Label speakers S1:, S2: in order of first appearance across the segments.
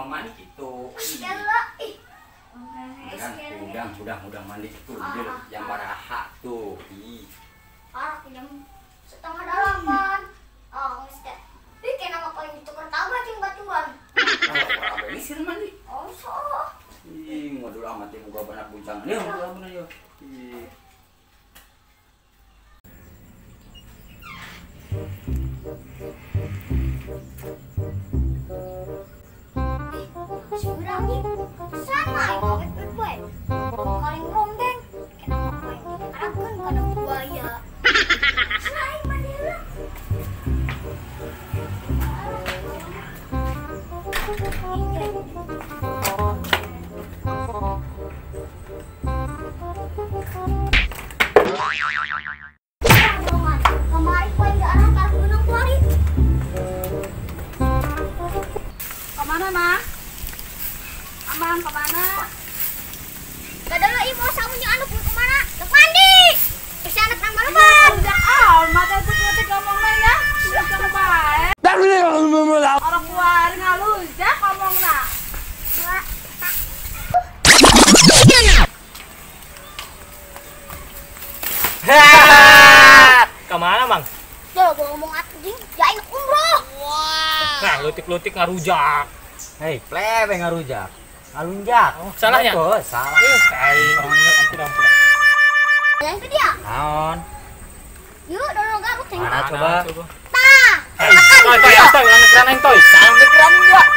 S1: mandi gitu. Kan udang mandi itu yang baraha tuh.
S2: Jam setengah 8. Oh, mesti. Bikin nama paling itu pertama cing batuan.
S1: Kalau ini sih mandi.
S2: Oh, so.
S1: Ngodul amat ya muka banyak buncang. Nih, ngodul amat aja.
S2: Seberang nih. Sana, kawet berbuat. Kaling rombeng. Kenapa main diarahkan kada buaya? Selain Manila. Kemarin kau diarahkan ke Gunung Kuari.
S3: Kemana, Mang? Amang, kemana?
S2: Gak ada lah ibu samunya anu kemana? Ke mandi. Bisa anak nambah lebar.
S3: Udah amat aku ketik ngomongnya ya. Udah kebaik. Orang keluar ngalus ya ngomongnya.
S4: Kemana, Mang?
S2: Tuh, gua ngomong atuh ding, jain umroh.
S4: Nah, lutik-lutik ngarujak.
S5: Hei, plebe ngarujak. Ngalunjak.
S4: Oh, salahnya?
S5: Betul, salah.
S4: Ampun.
S2: Yang itu dia.
S5: Naon?
S2: Yuk, dorong garuk ceng.
S5: Mana coba?
S2: Tah.
S4: Toy, astaga, anak keraneng toy.
S5: Sampai keran enggak?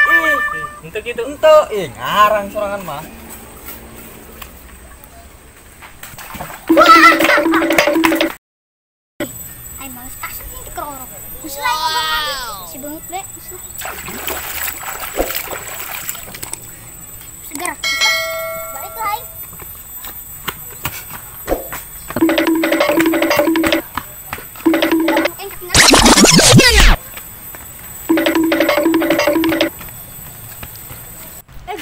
S4: Untuk gitu.
S5: Ente, ngarang sorangan mah.
S2: Ay, males kasar nih dikerorok. Musuh lain ngomong mandi. Si bengit be, musuh. Segar, musuh. Balik lah, Aing.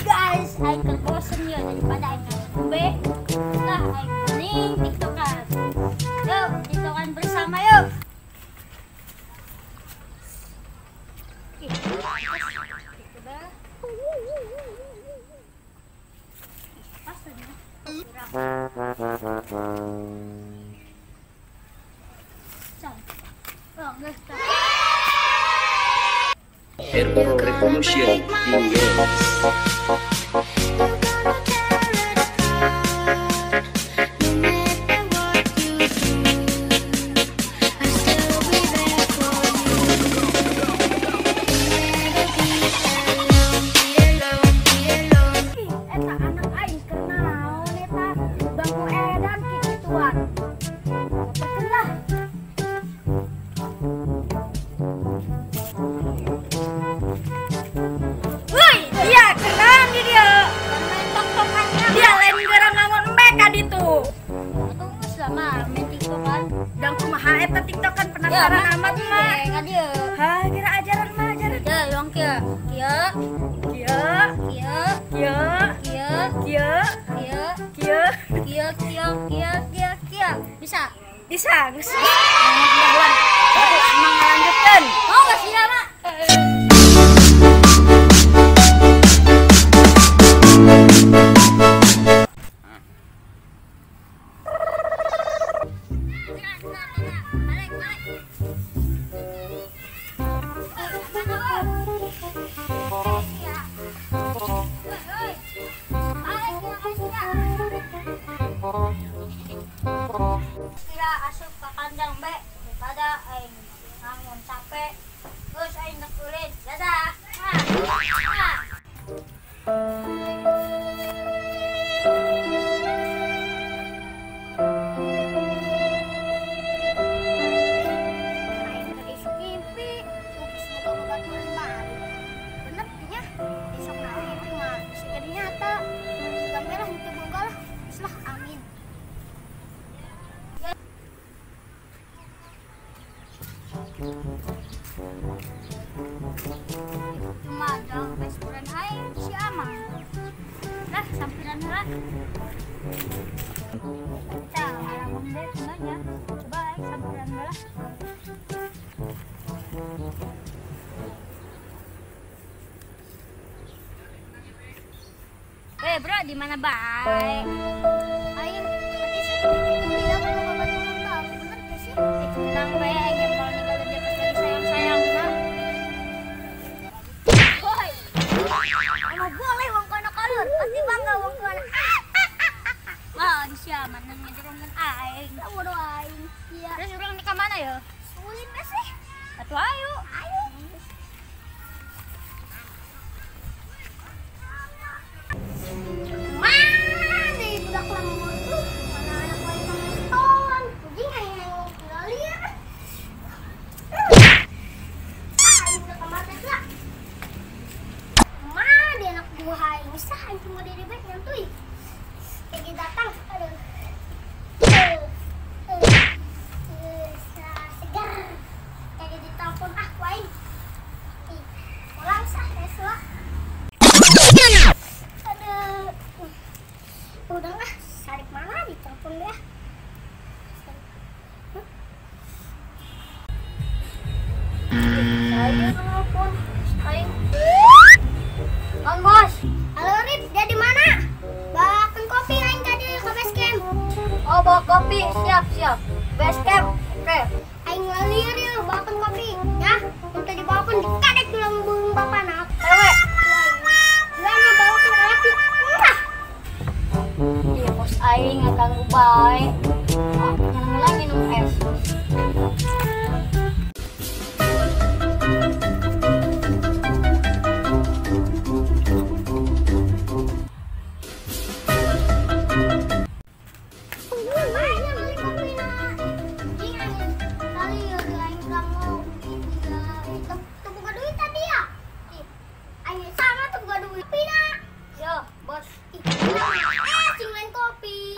S2: Guys, Aing kebosen ya daripada Aing ngombe. Nah, Aing mending tiktokan. Yuk, tiktokan bersama yuk.
S6: Herbo Revolution
S3: penasaran amat mah.
S2: Ngadia.
S3: Ha, kira ajaran mah ajaran.
S2: Ya, yang kia. Kia.
S3: Kia,
S2: Kia.
S3: kia,
S2: Kia.
S3: kia,
S2: Kia.
S3: kia.
S2: Kia. Kia. Kia. Kia. Kia. Bisa.
S3: Bisa, geus. Ngomong emang lanjutkeun.
S2: Oh, enggak sih, Mak. Asup ke kandang be daripada aing ngangun capek terus aing nekulin dadah. Aing tadi isuk mimpi upis muka bebaturan baru bener nya isuk naon itu mah bisa jadi nyata gak merah itu boga lah bislah amin. Cuma ada restoran aing si Amang. Lah sampiran heula. Cang alamang deh sebenarnya. Coba aing sampiran heula. Bro, di mana baik? Ayo, berarti sih dia kan babat ulang tahun. Bener gak sih? Tenang bae, ayo mau ninggal dia pas lagi sayang-sayang nah. Boy. Emang boleh wong kono kalur, pasti bangga wong kono. Wah, di siapa nang ngedurungan aing. Tahu do aing. Iya. Terus urang di mana ya? Sulit gak sih? Atuh ayo. Ayo. Budak lembut tuh, mana anak lain sama seton, kucing yang liar. Ini udah kemarin lah. Dia anak buah ini sah, cuma dari baik nyantui. Kayak dia datang, aduh. Segar, kayak dia ditelepon wain. Pulang sah, Tesla. Udah lah, Sarik mana ditelepon dia? Saya telepon, Kang Bos. Halo Rip, dia di mana? Bawakan kopi lain tadi ke base camp. Oh, bawa kopi, siap. Base camp, oke. Aing ngeliat ya, bawakan kopi, ya. Minta dibawakan dikadek tulang bung bapak nak. Cewek. Gimana bawakan kopi? Iya bos aing nggak ganggu baik. Yang minum es.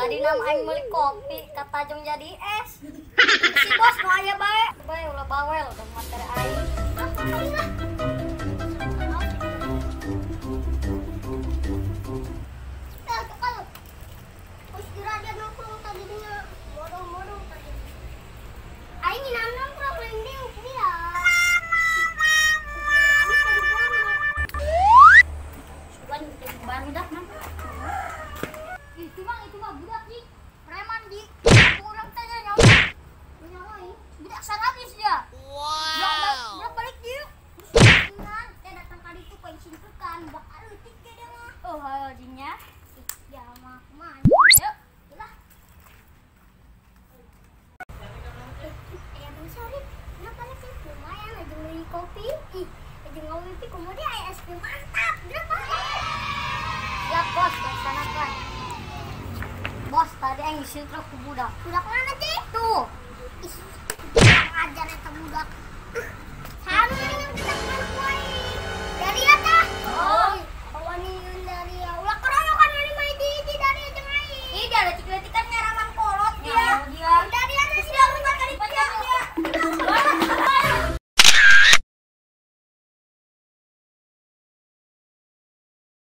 S2: Tadi nama aing beli kopi, kata jong jadi es. Si bos mau aya bae. Bae ulah bawel udah materi aing. Aing nang problem dia. Sugan baru dah nang. Itu mah budak Ji, preman Ji. Aku orang tanya nyawa. Budak sarabis dia. Wow. Dia balik dia. Dia datang kali itu pengen simpulkan budak alutik dia mah. Oh, halo Jinya. Dia mah kemana? Ayo, ulah. Bang Syarif, kenapa lagi lumayan aja beli kopi? Aja ngopi kemudian es krim mantap. Berapa? Siap bos, laksanakan. Bos, tadi yang isi truk ke budak. Budak mana, Cik? Tuh. Ih, kurang ajar eta budak. Sama yang budak mana,